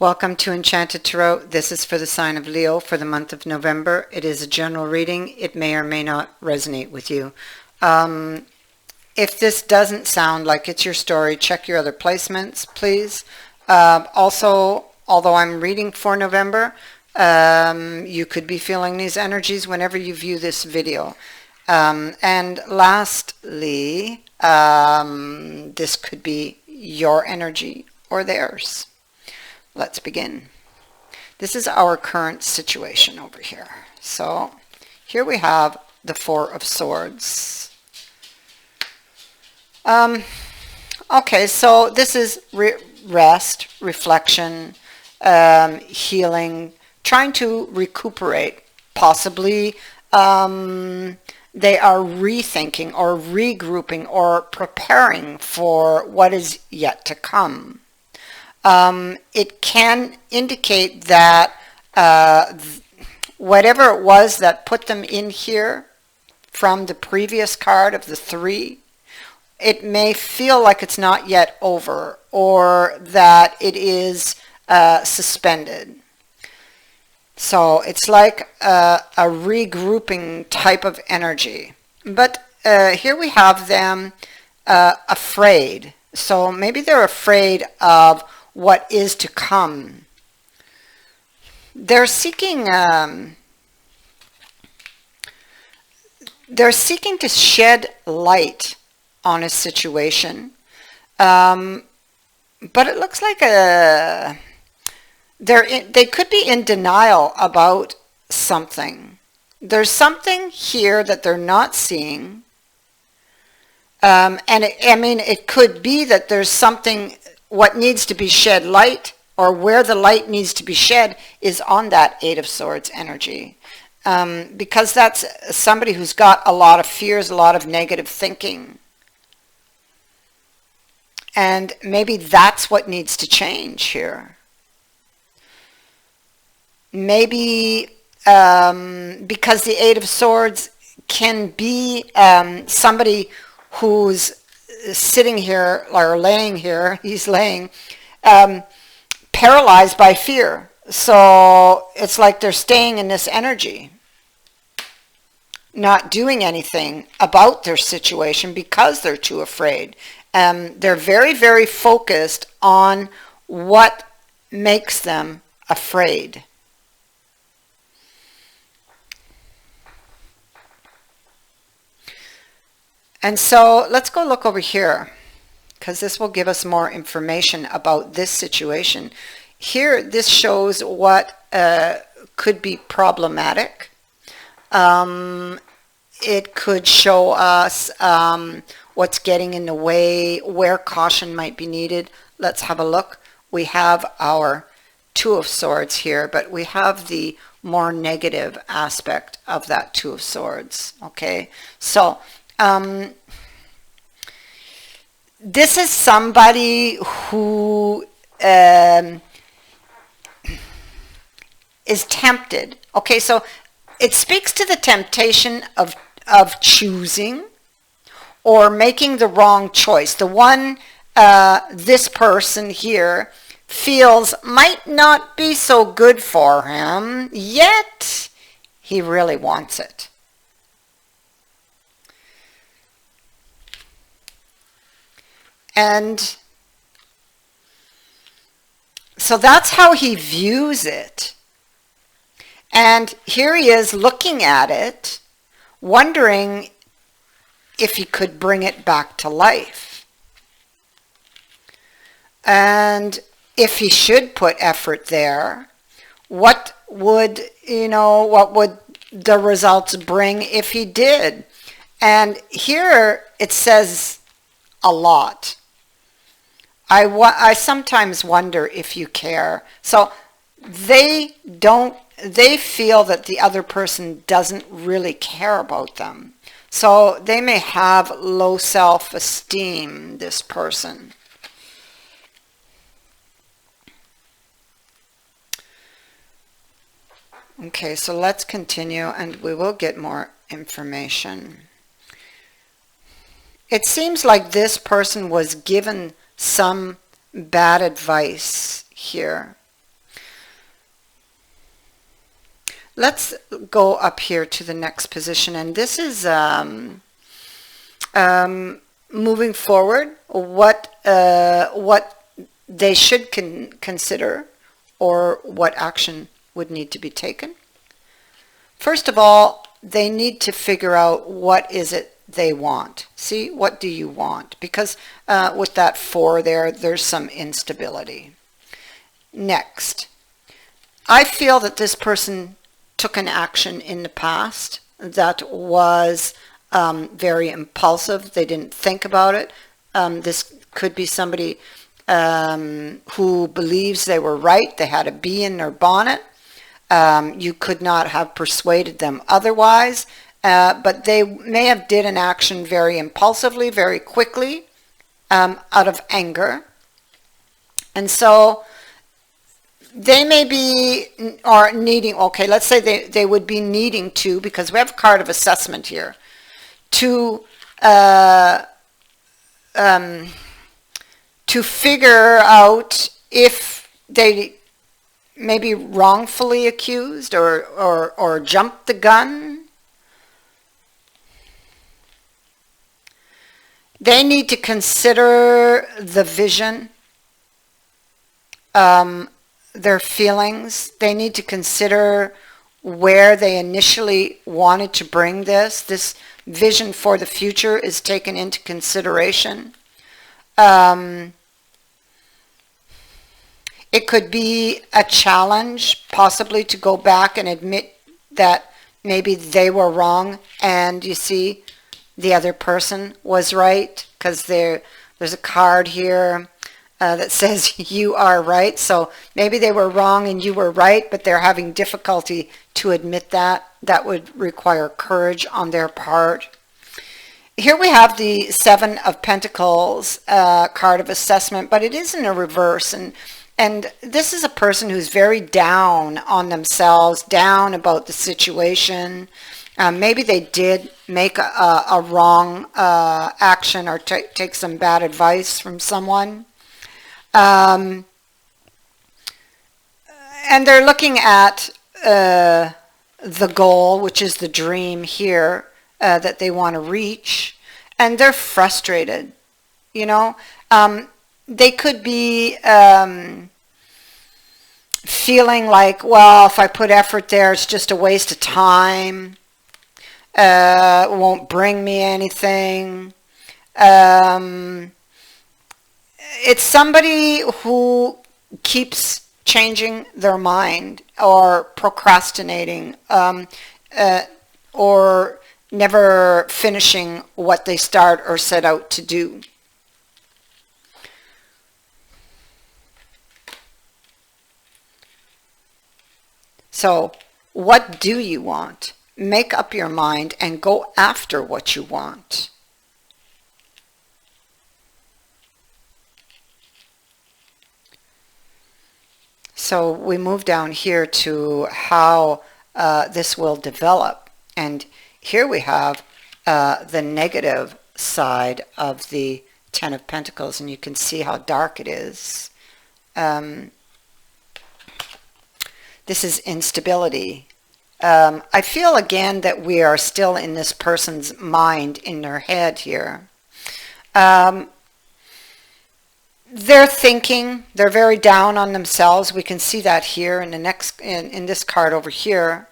Welcome to Enchanted Tarot. This is for the sign of Leo for the month of November. It is a general reading. It may or may not resonate with you. If this doesn't sound like it's your story, check your other placements, please. Also, although I'm reading for November, you could be feeling these energies whenever you view this video. And lastly, this could be your energy or theirs. Let's begin. This is our current situation over here. So here we have the Four of Swords. Okay, so this is rest, reflection, healing, trying to recuperate. Possibly they are rethinking or regrouping or preparing for what is yet to come. It can indicate that whatever it was that put them in here from the previous card of the Three, it may feel like it's not yet over or that it is suspended. So it's like a regrouping type of energy. But here we have them afraid. So maybe they're afraid of what is to come. They're seeking to shed light on a situation, but it looks like they could be in denial about something. There's something here that they're not seeing, and it could be that there's something. What needs to be shed light, or where the light needs to be shed, is on that Eight of Swords energy. Because that's somebody who's got a lot of fears, a lot of negative thinking. And maybe that's what needs to change here. Maybe because the Eight of Swords can be somebody who's sitting here or laying here, he's laying paralyzed by fear. So it's like they're staying in this energy, not doing anything about their situation because they're too afraid. They're very, very focused on what makes them afraid. And so let's go look over here, because this will give us more information about this situation. Here, this shows what could be problematic. It could show us what's getting in the way, where caution might be needed. Let's have a look. We have our Two of Swords here, but we have the more negative aspect of that Two of Swords. Okay, so this is somebody who is tempted. Okay, so it speaks to the temptation of choosing or making the wrong choice. The one this person here feels might not be so good for him, yet he really wants it. And so that's how he views it. And here he is looking at it, wondering if he could bring it back to life. And if he should put effort there, what would the results bring if he did? And here it says a lot. I sometimes wonder if you care. So they feel that the other person doesn't really care about them. So they may have low self-esteem, this person. Okay, so let's continue and we will get more information. It seems like this person was given some bad advice here. let's go up here to the next position, and this is moving forward, what they should consider, or what action would need to be taken. First of all, they need to figure out what is it they want. See, what do you want? Because with that 4 there, there's some instability. Next, I feel that this person took an action in the past that was very impulsive. They didn't think about it. This could be somebody who believes they were right. They had a bee in their bonnet. You could not have persuaded them otherwise, but they may have did an action very impulsively, very quickly, out of anger. And so they may be, or needing, okay, let's say they would be needing to, because we have a card of assessment here, to figure out if they may be wrongfully accused or jumped the gun. They need to consider the vision, their feelings. They need to consider where they initially wanted to bring this. This vision for the future is taken into consideration. It could be a challenge, possibly, to go back and admit that maybe they were wrong, and you see, the other person was right, because there's a card here that says you are right. So maybe they were wrong and you were right, but they're having difficulty to admit that. That would require courage on their part. Here we have the 7 of Pentacles card of assessment, but it is in a reverse. And this is a person who's very down on themselves, down about the situation. Maybe they did make a wrong action, or take some bad advice from someone. And they're looking at the goal, which is the dream here, that they want to reach. And they're frustrated, you know. They could be feeling like, well, if I put effort there, it's just a waste of time. It won't bring me anything. It's somebody who keeps changing their mind, or procrastinating, or never finishing what they start or set out to do. So, what do you want? Make up your mind and go after what you want. So we move down here to how this will develop. And here we have the negative side of the 10 of Pentacles, and you can see how dark it is. This is instability. I feel again that we are still in this person's mind, in their head here. They're thinking, they're very down on themselves. We can see that here in the next, in this card over here.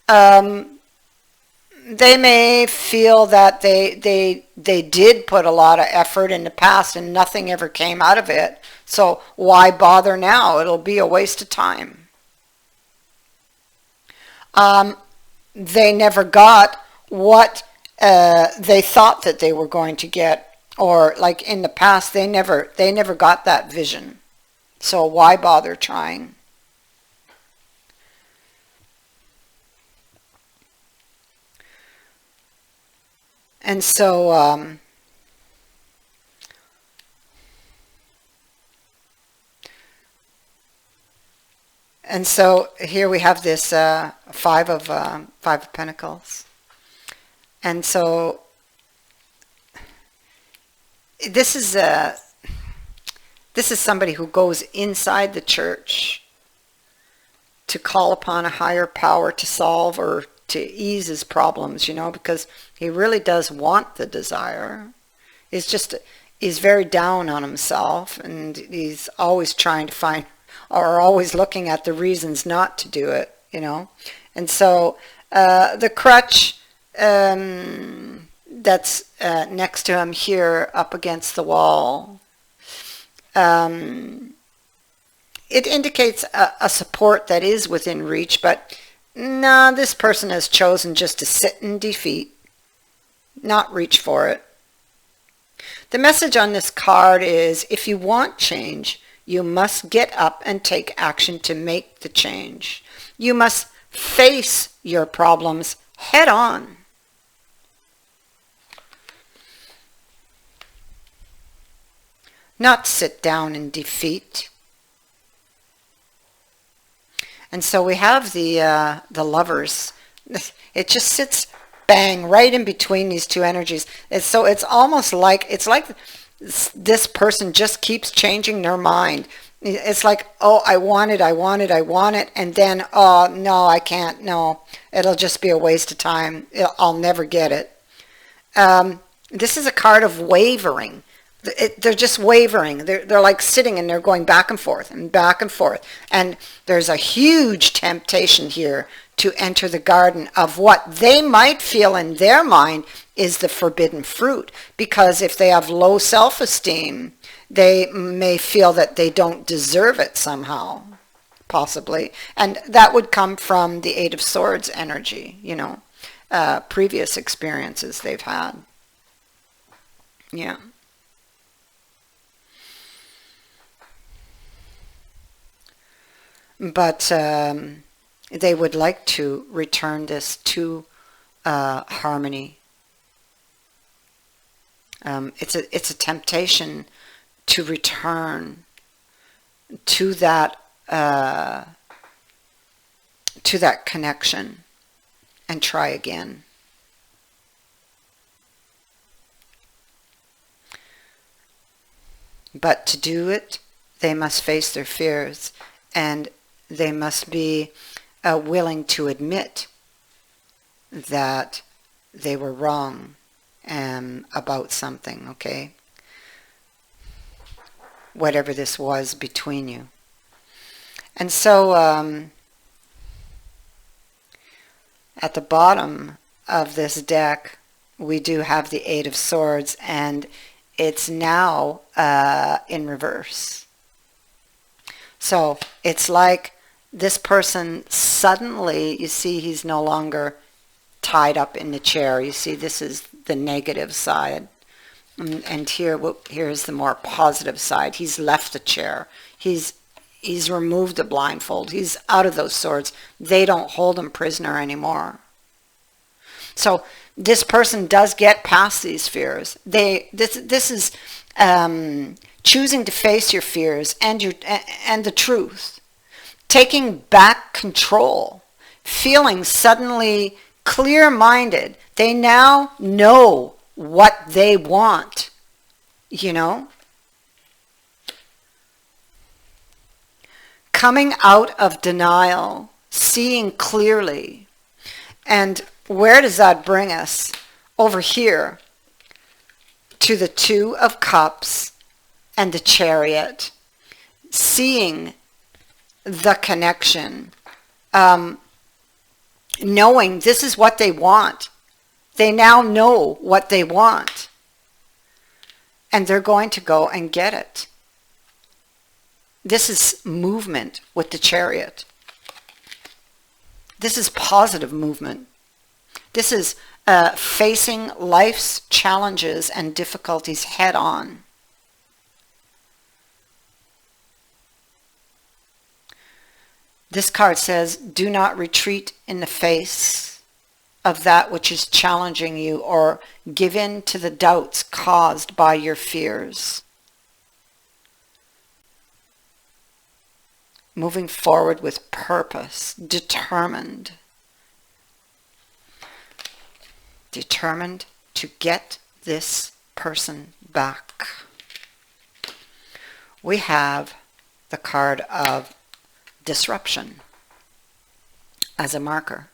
They may feel that they did put a lot of effort in the past and nothing ever came out of it. So why bother now? It'll be a waste of time. They never got what they thought that they were going to get, or like in the past, they never got that vision. So why bother trying? And so here we have this five of Pentacles, and so this is somebody who goes inside the church to call upon a higher power to solve or to ease his problems, because he really does want the desire. He's very down on himself, and he's always trying to find, or always looking at the reasons not to do it, And so the crutch that's next to him here up against the wall, it indicates a support that is within reach, but no, this person has chosen just to sit in defeat, not reach for it. The message on this card is, if you want change, you must get up and take action to make the change. You must face your problems head on. Not sit down in defeat. And so we have the Lovers. It just sits bang right in between these two energies. It's almost like this person just keeps changing their mind. It's like, oh, I want it, and then, oh, no, I can't, no, it'll just be a waste of time. I'll never get it. This is a card of wavering. They're just wavering. They're like sitting and they're going back and forth and back and forth. And there's a huge temptation here to enter the garden of what they might feel in their mind is the forbidden fruit. Because if they have low self-esteem, they may feel that they don't deserve it somehow, possibly. And that would come from the Eight of Swords energy, previous experiences they've had. Yeah. But they would like to return this to harmony. It's a temptation to return to that connection and try again. But to do it, they must face their fears, and they must be willing to admit that they were wrong about something, okay? Whatever this was between you. And so at the bottom of this deck, we do have the Eight of Swords, and it's now in reverse. So it's like this person suddenly, you see, he's no longer tied up in the chair. You see, this is the negative side. And here's the more positive side. He's left the chair. He's removed the blindfold. He's out of those swords. They don't hold him prisoner anymore. So this person does get past these fears. This is choosing to face your fears and the truth. Taking back control. Feeling suddenly clear-minded. They now know what they want, Coming out of denial, seeing clearly. And where does that bring us? Over here to the Two of Cups and the Chariot. Seeing the connection. Knowing this is what they want. They now know what they want. And they're going to go and get it. This is movement with the Chariot. This is positive movement. This is facing life's challenges and difficulties head on. This card says, do not retreat in the face of that which is challenging you, or give in to the doubts caused by your fears. Moving forward with purpose, determined. Determined to get this person back. We have the card of disruption. as a marker.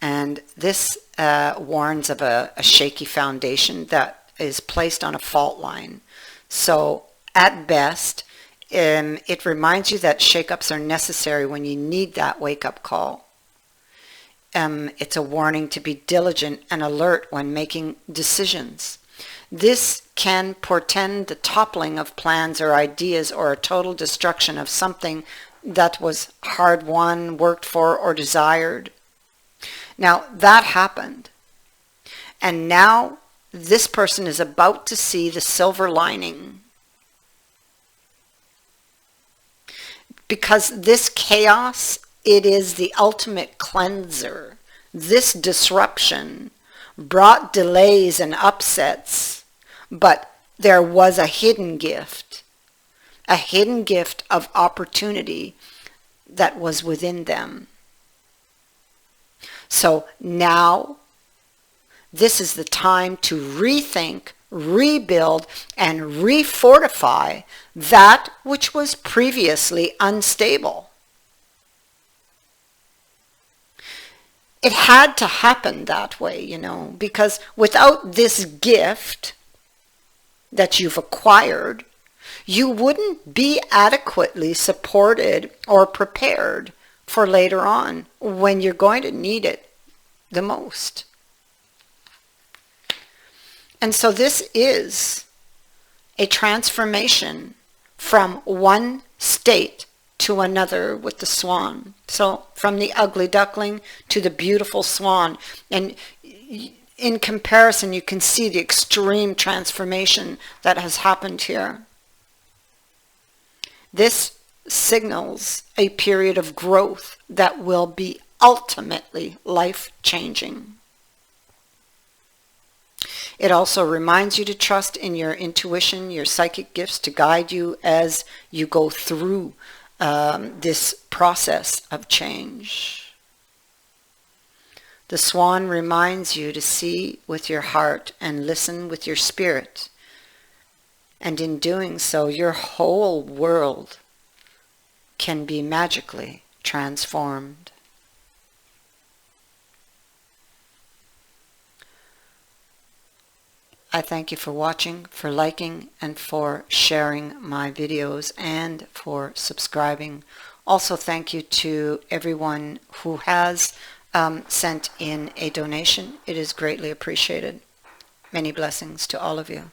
And this warns of a shaky foundation that is placed on a fault line. So at best, it reminds you that shakeups are necessary when you need that wake-up call. It's a warning to be diligent and alert when making decisions. This can portend the toppling of plans or ideas or a total destruction of something that was hard won, worked for, or desired. Now, that happened. And now this person is about to see the silver lining. Because this chaos, it is the ultimate cleanser. This disruption brought delays and upsets, but there was a hidden gift of opportunity that was within them. So now, this is the time to rethink, rebuild, and refortify that which was previously unstable. It had to happen that way, because without this gift that you've acquired, you wouldn't be adequately supported or prepared for later on when you're going to need it the most. And so this is a transformation from one state to another with the swan. So from the ugly duckling to the beautiful swan. And in comparison, you can see the extreme transformation that has happened here. This signals a period of growth that will be ultimately life-changing. It also reminds you to trust in your intuition, your psychic gifts to guide you as you go through this process of change. The swan reminds you to see with your heart and listen with your spirit. And in doing so, your whole world can be magically transformed. I thank you for watching, for liking, and for sharing my videos, and for subscribing. Also, thank you to everyone who has sent in a donation. It is greatly appreciated. Many blessings to all of you.